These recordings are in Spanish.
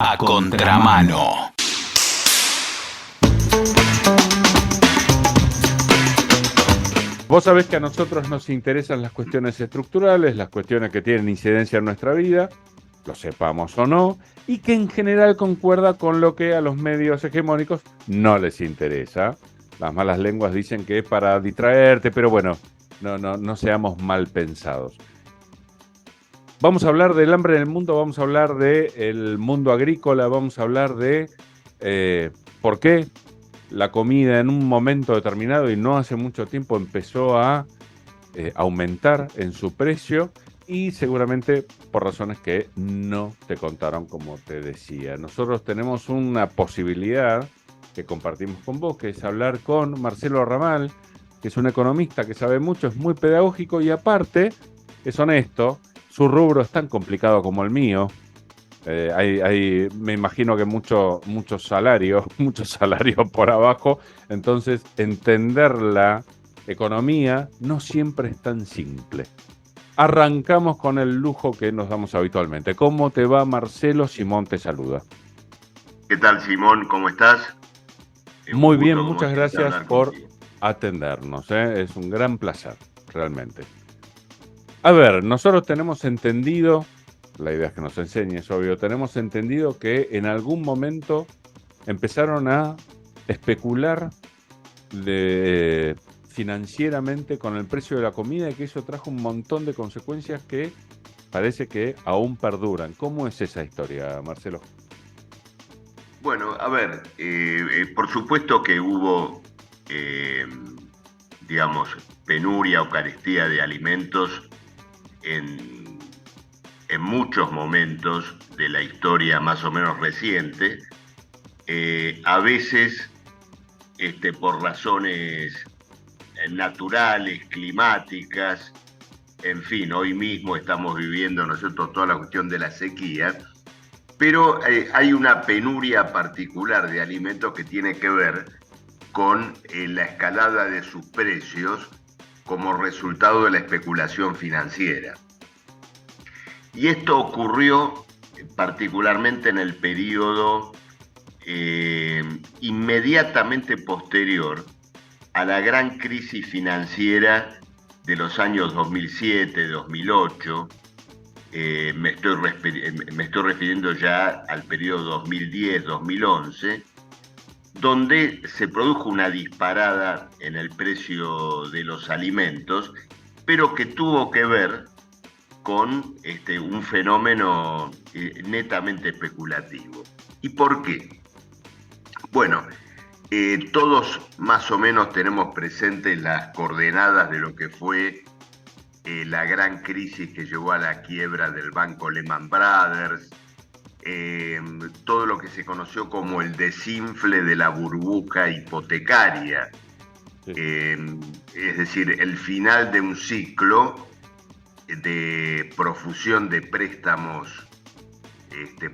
A Contramano. Vos sabés que a nosotros nos interesan las cuestiones estructurales, las cuestiones que tienen incidencia en nuestra vida, lo sepamos o no, y que en general concuerda con lo que a los medios hegemónicos no les interesa. Las malas lenguas dicen que es para distraerte, pero bueno, no seamos mal pensados. Vamos a hablar del hambre en el mundo, vamos a hablar del mundo agrícola, vamos a hablar de por qué la comida en un momento determinado y no hace mucho tiempo empezó a aumentar en su precio y seguramente por razones que no te contaron, como te decía. Nosotros tenemos una posibilidad que compartimos con vos, que es hablar con Marcelo Ramal, que es un economista que sabe mucho, es muy pedagógico y aparte es honesto. Su rubro es tan complicado como el mío. Me imagino que mucho salario por abajo. Entonces, entender la economía no siempre es tan simple. Arrancamos con el lujo que nos damos habitualmente. ¿Cómo te va, Marcelo? Simón te saluda. ¿Qué tal, Simón? ¿Cómo estás? Muy bien, muchas gracias por atendernos. Es un gran placer, realmente. A ver, nosotros tenemos entendido, la idea es que nos enseñes, obvio, tenemos entendido que en algún momento empezaron a especular financieramente con el precio de la comida y que eso trajo un montón de consecuencias que parece que aún perduran. ¿Cómo es esa historia, Marcelo? Bueno, a ver, por supuesto que hubo, penuria o carestía de alimentos en muchos momentos de la historia más o menos reciente, a veces por razones naturales, climáticas, en fin, hoy mismo estamos viviendo, ¿no es cierto?, toda la cuestión de la sequía, pero hay una penuria particular de alimentos que tiene que ver con la escalada de sus precios como resultado de la especulación financiera. Y esto ocurrió particularmente en el periodo inmediatamente posterior a la gran crisis financiera de los años 2007-2008. Me estoy refiriendo ya al periodo 2010-2011, donde se produjo una disparada en el precio de los alimentos, pero que tuvo que ver con un fenómeno netamente especulativo. ¿Y por qué? Bueno, todos más o menos tenemos presentes las coordenadas de lo que fue la gran crisis que llevó a la quiebra del banco Lehman Brothers, todo lo que se conoció como el desinfle de la burbuja hipotecaria, sí. Es decir, el final de un ciclo de profusión de préstamos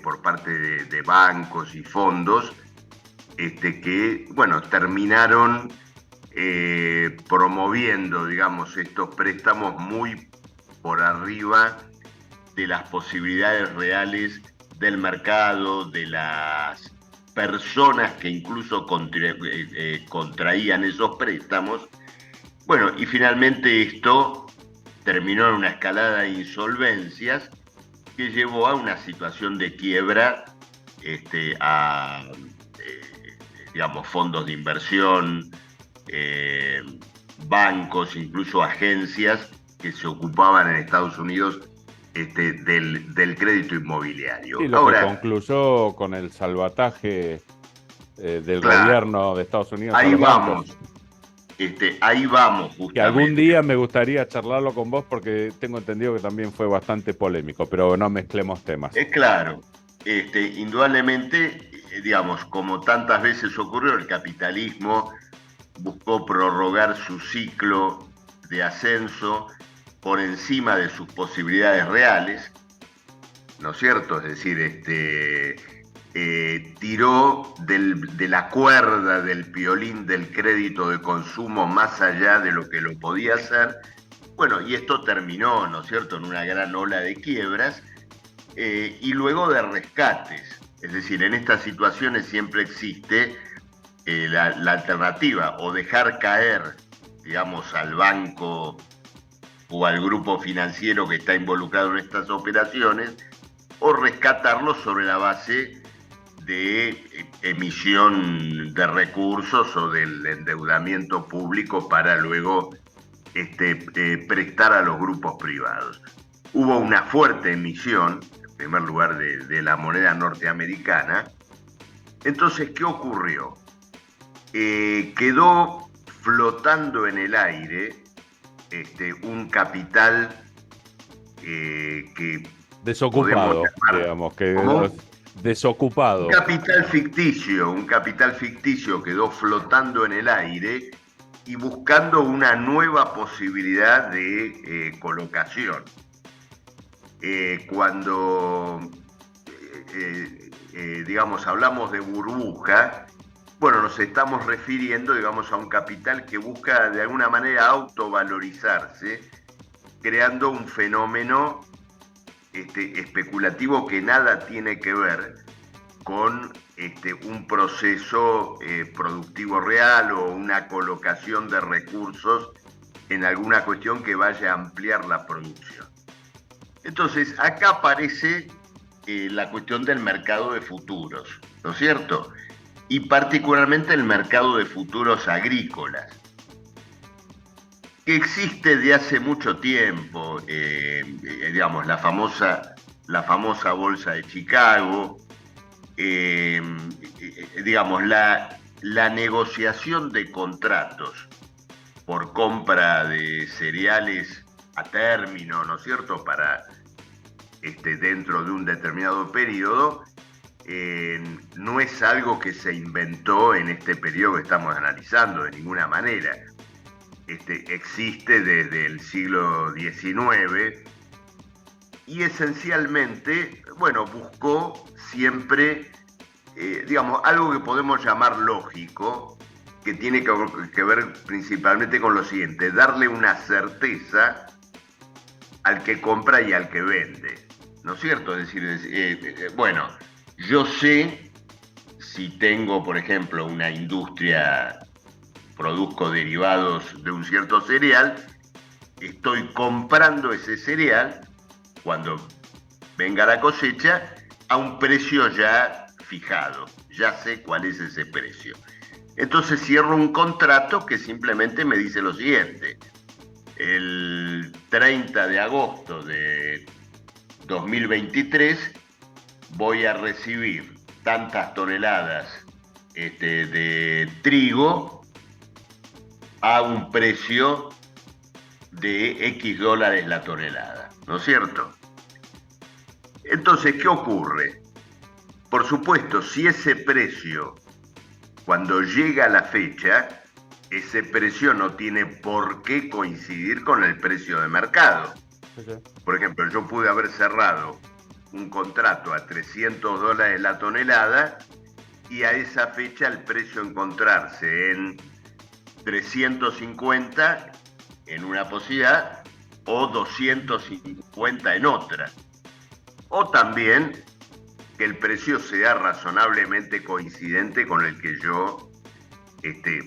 por parte de bancos y fondos que, bueno, terminaron promoviendo, digamos, estos préstamos muy por arriba de las posibilidades reales del mercado, de las personas que incluso contraían esos préstamos. Bueno, y finalmente esto terminó en una escalada de insolvencias que llevó a una situación de quiebra a fondos de inversión, bancos, incluso agencias que se ocupaban en Estados Unidos del crédito inmobiliario. Sí, lo que concluyó con el salvataje del gobierno de Estados Unidos. Ahí vamos. Ahí vamos, justamente. Que algún día me gustaría charlarlo con vos porque tengo entendido que también fue bastante polémico, pero no mezclemos temas. Es claro, indudablemente, digamos, como tantas veces ocurrió, el capitalismo buscó prorrogar su ciclo de ascenso por encima de sus posibilidades reales, ¿no es cierto? Es decir, tiró de la cuerda del violín del crédito de consumo más allá de lo que lo podía hacer. Bueno, y esto terminó, ¿no es cierto?, en una gran ola de quiebras y luego de rescates. Es decir, en estas situaciones siempre existe la alternativa o dejar caer, digamos, al banco o al grupo financiero que está involucrado en estas operaciones, o rescatarlo sobre la base de emisión de recursos o del endeudamiento público para luego prestar a los grupos privados. Hubo una fuerte emisión, en primer lugar, de la moneda norteamericana. Entonces, ¿qué ocurrió? Quedó flotando en el aire un capital que desocupado, digamos, que desocupado. Un capital ficticio quedó flotando en el aire y buscando una nueva posibilidad de colocación. Cuando, digamos, hablamos de burbuja, bueno, nos estamos refiriendo, digamos, a un capital que busca de alguna manera autovalorizarse, creando un fenómeno especulativo que nada tiene que ver con un proceso productivo real o una colocación de recursos en alguna cuestión que vaya a ampliar la producción. Entonces, acá aparece la cuestión del mercado de futuros, ¿no es cierto? Y particularmente el mercado de futuros agrícolas, que existe de hace mucho tiempo, digamos, la famosa Bolsa de Chicago, digamos, la negociación de contratos por compra de cereales a término, ¿no es cierto?, para dentro de un determinado periodo, no es algo que se inventó en este periodo que estamos analizando de ninguna manera. Existe desde el siglo XIX y esencialmente, bueno, buscó siempre, digamos, algo que podemos llamar lógico, que tiene que ver principalmente con lo siguiente: darle una certeza al que compra y al que vende, ¿no es cierto? Es decir, bueno, yo sé si tengo, por ejemplo, una industria, produzco derivados de un cierto cereal, estoy comprando ese cereal cuando venga la cosecha a un precio ya fijado, ya sé cuál es ese precio. Entonces cierro un contrato que simplemente me dice lo siguiente: el 30 de agosto de 2023 voy a recibir tantas toneladas de trigo a un precio de X dólares la tonelada, ¿no es cierto? Entonces, ¿qué ocurre? Por supuesto, si ese precio, cuando llega la fecha, ese precio no tiene por qué coincidir con el precio de mercado. Por ejemplo, yo pude haber cerrado un contrato a 300 dólares la tonelada y a esa fecha el precio encontrarse en 350 en una posibilidad o 250 en otra. O también que el precio sea razonablemente coincidente con el que yo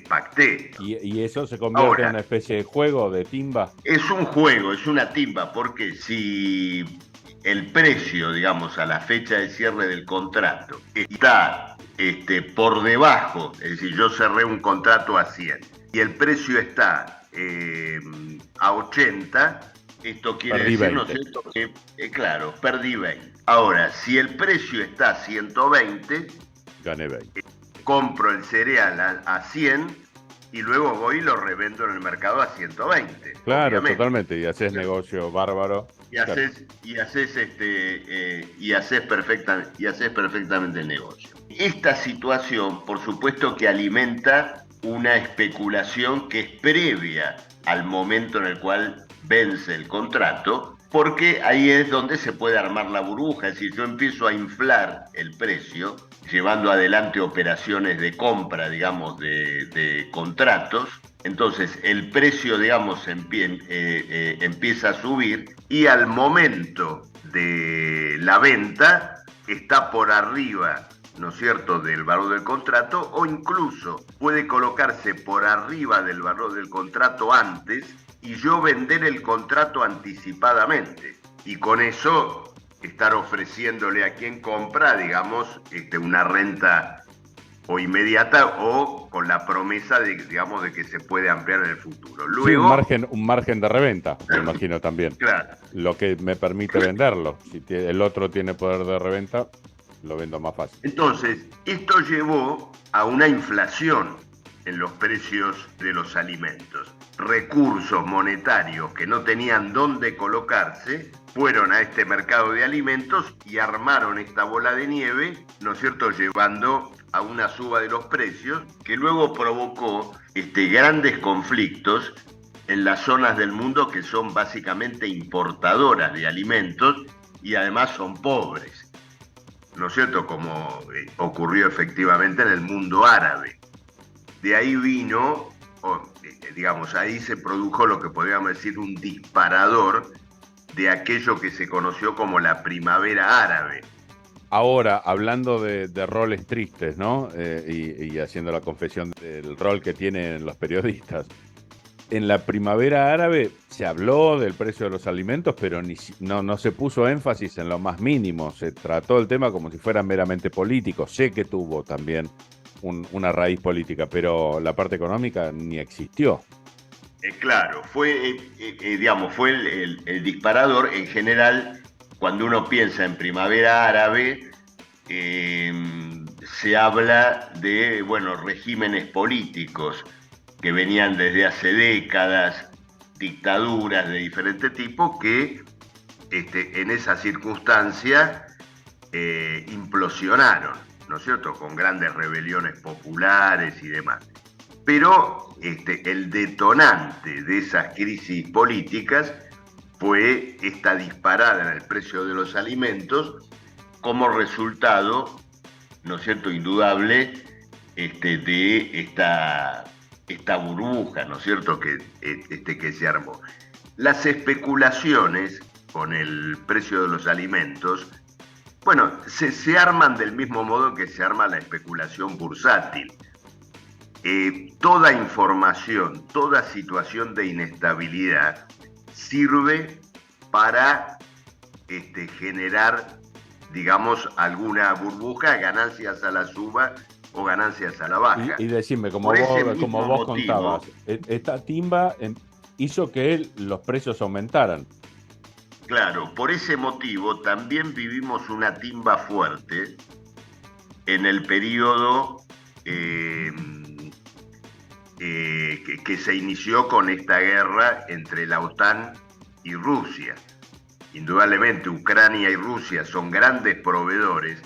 pacté. ¿Y eso se convierte ahora en una especie de juego, de timba? Es un juego, es una timba, porque si el precio, digamos, a la fecha de cierre del contrato está por debajo, es decir, yo cerré un contrato a 100 y el precio está a 80, esto quiere perdí decir, 20. ¿no es cierto?, que, claro, perdí 20. Ahora, si el precio está a 120, gané 20. Compro el cereal a 100 y luego voy y lo revendo en el mercado a 120. Claro, obviamente. Totalmente, y haces negocio bárbaro. Y haces perfectamente el negocio. Esta situación, por supuesto, que alimenta una especulación que es previa al momento en el cual vence el contrato, porque ahí es donde se puede armar la burbuja. Es decir, yo empiezo a inflar el precio, llevando adelante operaciones de compra, digamos, de contratos. Entonces el precio, digamos, empieza a subir y al momento de la venta está por arriba, ¿no es cierto?, del valor del contrato, o incluso puede colocarse por arriba del valor del contrato antes y yo vender el contrato anticipadamente. Y con eso estar ofreciéndole a quien compra, digamos, una renta o inmediata o con la promesa de, digamos, de que se puede ampliar en el futuro. Luego, sí, un margen de reventa, me imagino también. Claro. Lo que me permite venderlo. Si el otro tiene poder de reventa, lo vendo más fácil. Entonces, esto llevó a una inflación en los precios de los alimentos. Recursos monetarios que no tenían dónde colocarse fueron a este mercado de alimentos y armaron esta bola de nieve, ¿no es cierto?, llevando a una suba de los precios que luego provocó grandes conflictos en las zonas del mundo que son básicamente importadoras de alimentos y además son pobres, ¿no es cierto?, como ocurrió efectivamente en el mundo árabe. De ahí vino, digamos, ahí se produjo lo que podríamos decir un disparador de aquello que se conoció como la primavera árabe. Ahora, hablando de roles tristes, ¿no? Y haciendo la confesión del rol que tienen los periodistas. En la primavera árabe se habló del precio de los alimentos, pero no se puso énfasis en lo más mínimo. Se trató el tema como si fuera meramente político. Sé que tuvo también una raíz política, pero la parte económica ni existió. Claro, fue el disparador. En general, cuando uno piensa en primavera árabe, se habla de, regímenes políticos que venían desde hace décadas, dictaduras de diferente tipo que en esa circunstancia implosionaron, ¿no es cierto?, con grandes rebeliones populares y demás. Pero el detonante de esas crisis políticas fue esta disparada en el precio de los alimentos como resultado, ¿no es cierto?, indudable de esta burbuja, ¿no es cierto?, que se armó. Las especulaciones con el precio de los alimentos, se arman del mismo modo que se arma la especulación bursátil. Toda información, toda situación de inestabilidad sirve para generar, digamos, alguna burbuja, ganancias a la suba o ganancias a la baja. Y decime, como vos contabas, esta timba hizo que los precios aumentaran. Claro, por ese motivo también vivimos una timba fuerte en el periodo que se inició con esta guerra entre la OTAN y Rusia. Indudablemente Ucrania y Rusia son grandes proveedores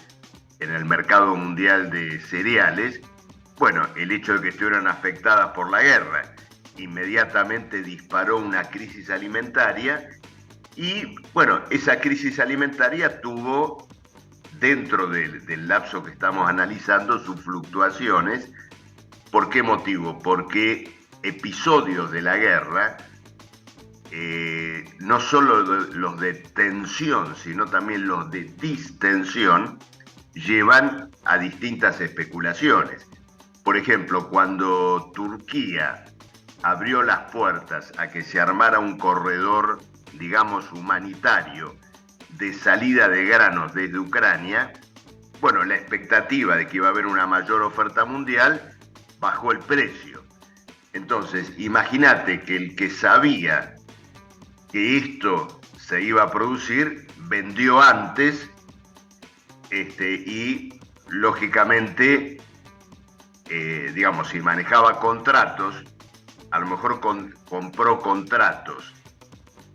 en el mercado mundial de cereales. El hecho de que estuvieran afectadas por la guerra inmediatamente disparó una crisis alimentaria y, esa crisis alimentaria tuvo, dentro del lapso que estamos analizando, sus fluctuaciones. ¿Por qué motivo? Porque episodios de la guerra, no solo los de tensión, sino también los de distensión, llevan a distintas especulaciones. Por ejemplo, cuando Turquía abrió las puertas a que se armara un corredor, digamos, humanitario de salida de granos desde Ucrania, la expectativa de que iba a haber una mayor oferta mundial bajó el precio. Entonces, imagínate que el que sabía que esto se iba a producir, vendió antes y lógicamente, si manejaba contratos, a lo mejor compró contratos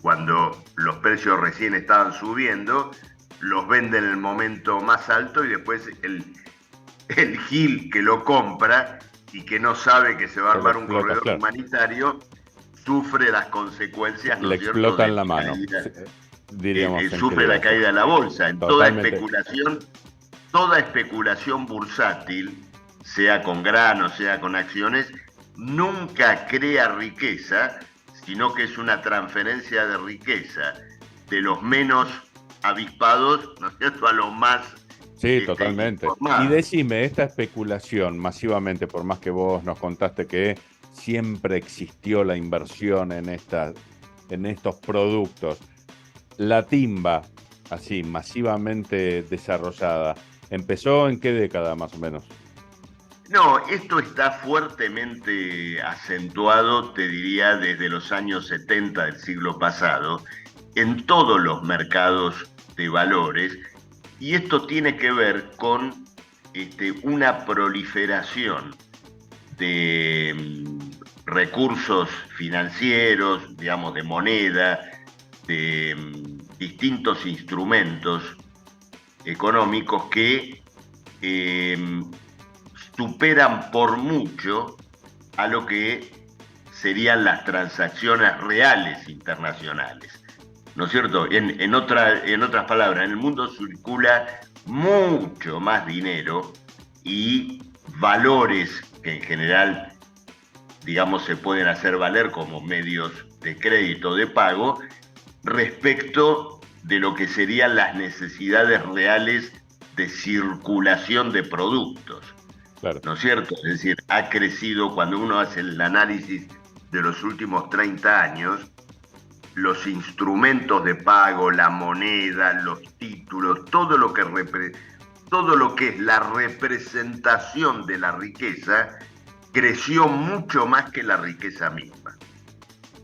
cuando los precios recién estaban subiendo, los vende en el momento más alto y después el gil que lo compra y que no sabe que se va a armar un corredor humanitario, sufre las consecuencias, ¿no es cierto?, le explotan la mano, diríamos. Sufre la caída de la bolsa. En toda especulación bursátil, sea con granos, sea con acciones, nunca crea riqueza, sino que es una transferencia de riqueza de los menos avispados, ¿no es cierto?, a los más Sí, totalmente. informada. Y decime, esta especulación masivamente, por más que vos nos contaste que siempre existió la inversión en estos productos, la timba, así, masivamente desarrollada, ¿empezó en qué década más o menos? No, esto está fuertemente acentuado, te diría, desde los años 70 del siglo pasado, en todos los mercados de valores, y esto tiene que ver con una proliferación de recursos financieros, digamos, de moneda, de distintos instrumentos económicos que superan por mucho a lo que serían las transacciones reales internacionales. ¿No es cierto? En otras palabras, en el mundo circula mucho más dinero y valores que en general, digamos, se pueden hacer valer como medios de crédito de pago respecto de lo que serían las necesidades reales de circulación de productos. Claro. ¿No es cierto? Es decir, ha crecido, cuando uno hace el análisis de los últimos 30 años, los instrumentos de pago, la moneda, los títulos, todo lo que es la representación de la riqueza, creció mucho más que la riqueza misma.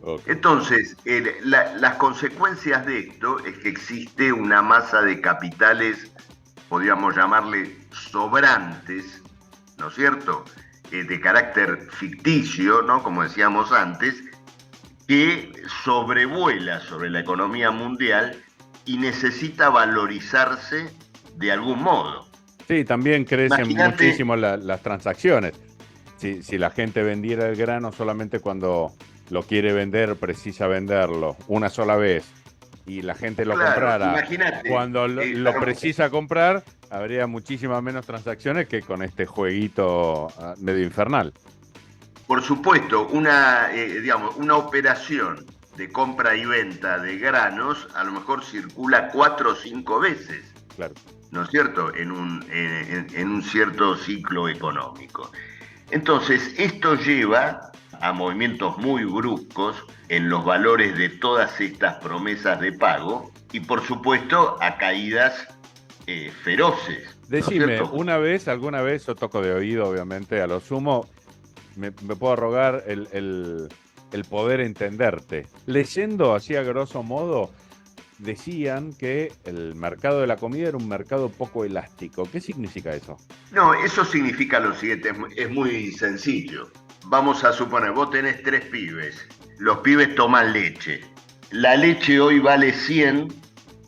Okay. Entonces, las consecuencias de esto es que existe una masa de capitales, podríamos llamarle sobrantes, ¿no es cierto?, de carácter ficticio, ¿no?, como decíamos antes, que sobrevuela sobre la economía mundial y necesita valorizarse de algún modo. Sí, también crecen Imagínate, muchísimo las transacciones. Si la gente vendiera el grano solamente cuando lo quiere vender, precisa venderlo una sola vez, y la gente lo claro, comprara imagínate, cuando lo precisa comprar, habría muchísimas menos transacciones que con este jueguito medio infernal. Por supuesto, una operación de compra y venta de granos a lo mejor circula 4 o 5 veces, Claro. ¿no es cierto?, en un cierto ciclo económico. Entonces, esto lleva a movimientos muy bruscos en los valores de todas estas promesas de pago y, por supuesto, a caídas feroces. Decime, ¿no alguna vez, yo toco de oído, obviamente, a lo sumo, me puedo rogar el poder entenderte. Leyendo así a grosso modo, decían que el mercado de la comida era un mercado poco elástico. ¿Qué significa eso? No, eso significa lo siguiente, es muy sencillo. Vamos a suponer, vos tenés 3 pibes, los pibes toman leche. La leche hoy vale 100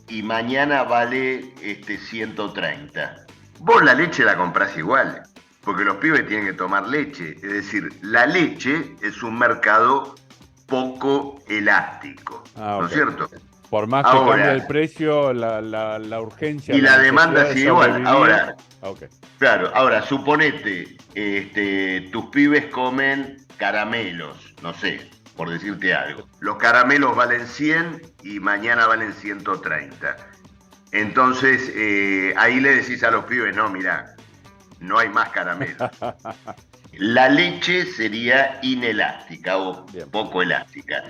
y mañana vale 130. Vos la leche la comprás igual, porque los pibes tienen que tomar leche. Es decir, la leche es un mercado poco elástico, ¿no es cierto? Por más que Ahora, cambie el precio, la urgencia y la demanda sigue igual. Ahora, claro, ahora suponete, tus pibes comen caramelos, no sé, por decirte algo. Los caramelos valen 100 y mañana valen 130. Entonces, ahí le decís a los pibes, no, mirá, no hay más caramelos. La leche sería inelástica o poco elástica.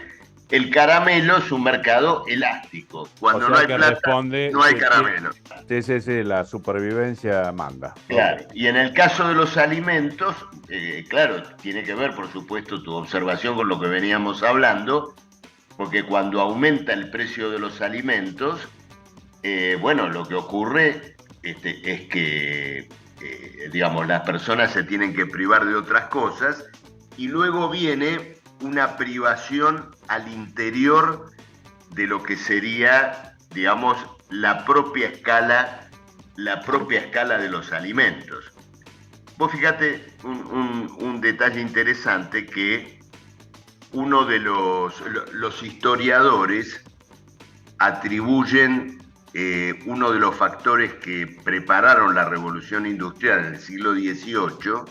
El caramelo es un mercado elástico. Cuando no hay plata, no hay caramelo. Sí, la supervivencia manda. Claro, y en el caso de los alimentos, claro, tiene que ver, por supuesto, tu observación con lo que veníamos hablando, porque cuando aumenta el precio de los alimentos, lo que ocurre es que, las personas se tienen que privar de otras cosas, y luego viene una privación al interior de lo que sería, digamos, la propia escala de los alimentos. Vos fíjate un detalle interesante, que uno de los historiadores atribuyen uno de los factores que prepararon la revolución industrial en el siglo XVIII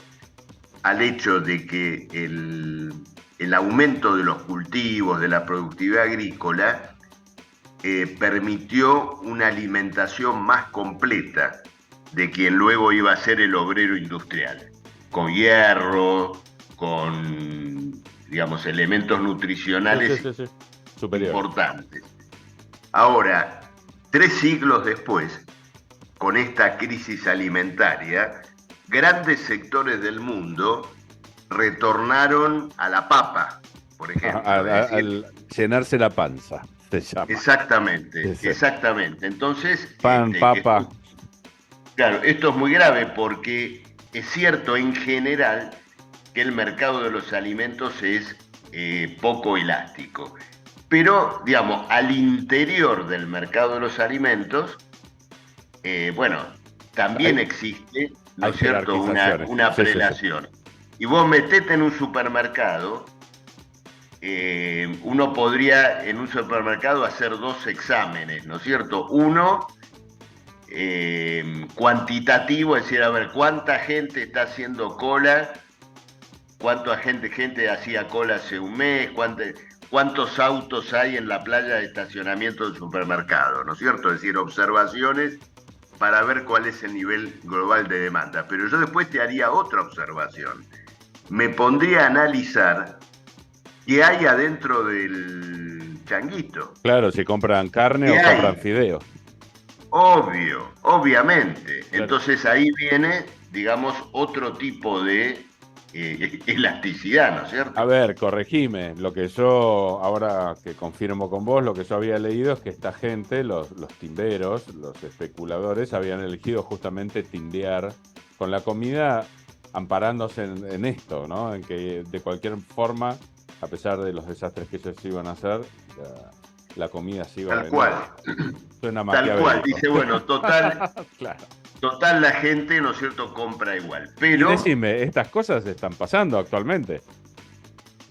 al hecho de que el aumento de los cultivos, de la productividad agrícola, permitió una alimentación más completa de quien luego iba a ser el obrero industrial, con hierro, con, digamos, elementos nutricionales Sí. Superior. importantes. Ahora, 3 siglos después, con esta crisis alimentaria, grandes sectores del mundo retornaron a la papa, por ejemplo. Al llenarse la panza, se llama. Exactamente, Sí. exactamente. Entonces, Pan, papa. Claro, esto es muy grave porque es cierto en general que el mercado de los alimentos es poco elástico. Pero, digamos, al interior del mercado de los alimentos, bueno, también existe, ¿no es cierto?, una prelación. Sí. Y vos metete en un supermercado, uno podría en un supermercado hacer 2 exámenes, ¿no es cierto? Uno cuantitativo, es decir, a ver, ¿cuánta gente está haciendo cola? ¿Cuánta gente hacía cola hace un mes? ¿Cuántos autos hay en la playa de estacionamiento del supermercado? ¿No es cierto? Es decir, observaciones para ver cuál es el nivel global de demanda. Pero yo después te haría otra observación. Me pondría a analizar qué hay adentro del changuito. Claro, si compran carne o compran fideos. Obviamente. Claro. Entonces ahí viene, digamos, otro tipo de elasticidad, ¿no es cierto? A ver, corregime. Lo que yo, ahora que confirmo con vos, lo que yo había leído es que esta gente, los timberos, los especuladores, habían elegido justamente timbear con la comida amparándose en esto, ¿no? En que de cualquier forma, a pesar de los desastres que ellos iban a hacer, la comida se iba a vender. Tal cual. Suena Tal cual. Dice, bueno, total... Claro. Total, la gente, ¿no es cierto?, compra igual. Pero... Y decime, ¿estas cosas están pasando actualmente?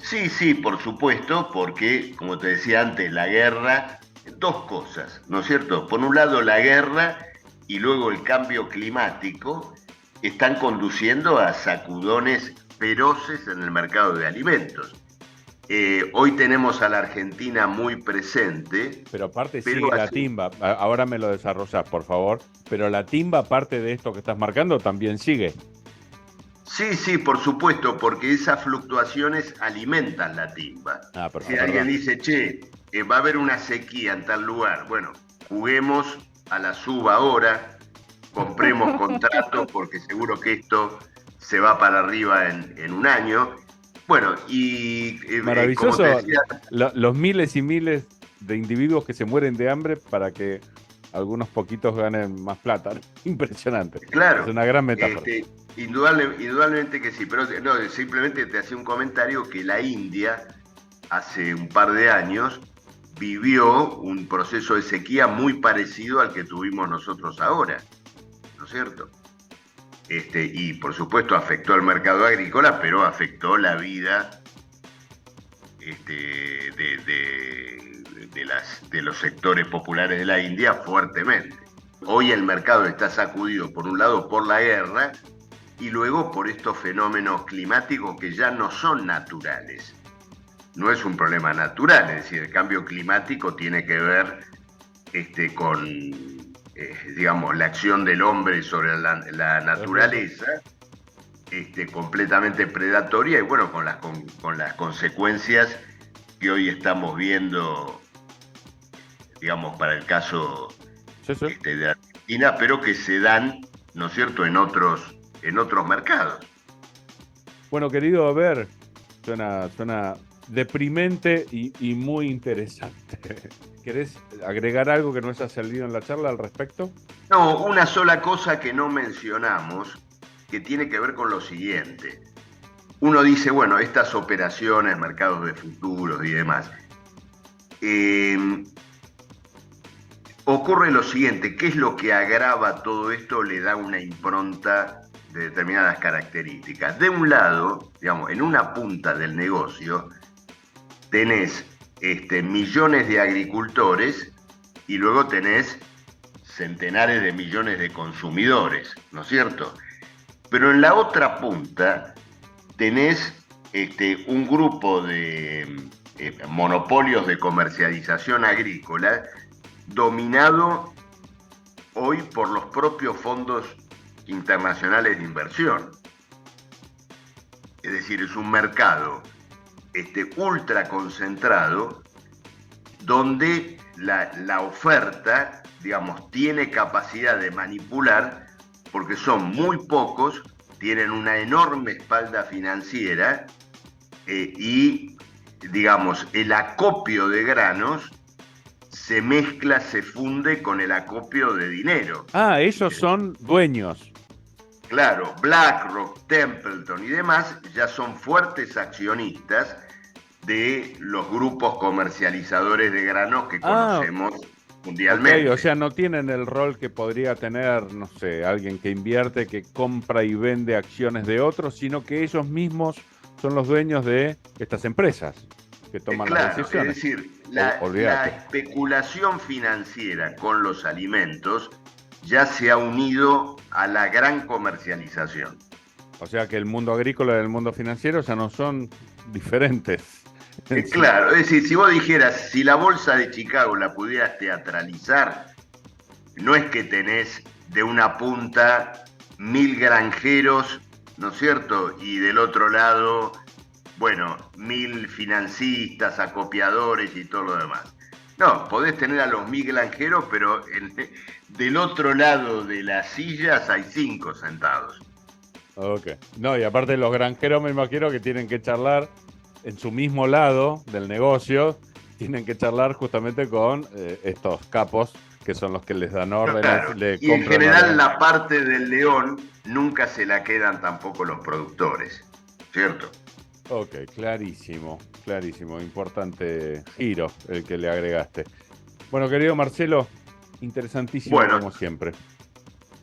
Sí, por supuesto, porque, como te decía antes, la guerra, 2 cosas, ¿no es cierto? Por un lado, la guerra y luego el cambio climático están conduciendo a sacudones feroces en el mercado de alimentos. Hoy tenemos a la Argentina muy presente. Pero aparte sigue la timba. Ahora me lo desarrollás, por favor. Pero la timba, aparte de esto que estás marcando, también sigue. Sí, por supuesto, porque esas fluctuaciones alimentan la timba. Si alguien dice, che, va a haber una sequía en tal lugar, bueno, juguemos a la suba ahora, compremos contratos, porque seguro que esto se va para arriba en un año. Bueno, y maravilloso, como te decía, los miles y miles de individuos que se mueren de hambre para que algunos poquitos ganen más plata. Impresionante. Claro. Es una gran metáfora. Indudablemente que sí, pero no, simplemente te hacía un comentario que la India hace un par de años vivió un proceso de sequía muy parecido al que tuvimos nosotros ahora, ¿no es cierto? Y por supuesto afectó al mercado agrícola, pero afectó la vida de los sectores populares de la India fuertemente. Hoy el mercado está sacudido por un lado por la guerra y luego por estos fenómenos climáticos que ya no son naturales. No es un problema natural, es decir, el cambio climático tiene que ver con... digamos, la acción del hombre sobre la naturaleza, completamente predatoria y bueno, con las consecuencias que hoy estamos viendo, digamos, para el caso de Argentina, pero que se dan, ¿no es cierto?, en otros mercados. Bueno, querido, a ver, suena deprimente y muy interesante. ¿Querés agregar algo que no haya salido en la charla al respecto? No, una sola cosa que no mencionamos, que tiene que ver con lo siguiente. Uno dice, bueno, estas operaciones, mercados de futuros y demás. Ocurre lo siguiente, ¿qué es lo que agrava todo esto? Le da una impronta de determinadas características. De un lado, digamos, en una punta del negocio, tenés millones de agricultores y luego tenés centenares de millones de consumidores, ¿no es cierto? Pero en la otra punta tenés un grupo de monopolios de comercialización agrícola dominado hoy por los propios fondos internacionales de inversión. Es decir, es un mercado ultra concentrado donde la oferta, digamos, tiene capacidad de manipular porque son muy pocos, tienen una enorme espalda financiera y, digamos, el acopio de granos se mezcla, se funde con el acopio de dinero. Ah, ellos son dueños. Claro, BlackRock, Templeton y demás ya son fuertes accionistas de los grupos comercializadores de granos que conocemos mundialmente. Okay, o sea, no tienen el rol que podría tener, no sé, alguien que invierte, que compra y vende acciones de otros, sino que ellos mismos son los dueños de estas empresas que toman las decisiones. Es decir, la especulación financiera con los alimentos ya se ha unido a la gran comercialización. O sea que el mundo agrícola y el mundo financiero ya no son diferentes. Claro, es decir, si vos dijeras, si la bolsa de Chicago la pudieras teatralizar, no es que tenés de una punta 1000 granjeros, ¿no es cierto? Y del otro lado, bueno, 1000 financistas, acopiadores y todo lo demás. No, podés tener a los 1000 granjeros, pero del otro lado de las sillas hay 5 sentados. Ok. No, y aparte los granjeros me imagino que tienen que charlar en su mismo lado del negocio, tienen que charlar justamente con estos capos que son los que les dan órdenes. Claro. Y en general la parte del león nunca se la quedan tampoco los productores, ¿cierto? Ok, clarísimo, clarísimo. Importante giro el que le agregaste. Bueno, querido Marcelo, interesantísimo como siempre.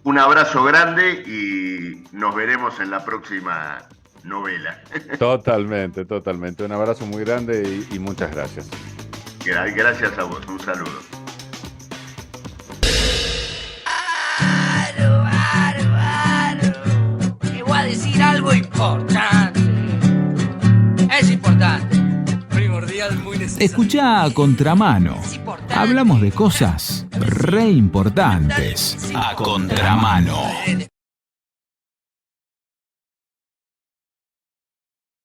Un abrazo grande y nos veremos en la próxima novela. Totalmente, totalmente. Un abrazo muy grande y muchas gracias. Gracias a vos, un saludo. Te voy a decir algo importante. Es importante. Primordial, muy necesario. Escuchá A Contramano. Hablamos de cosas re importantes. A Contramano.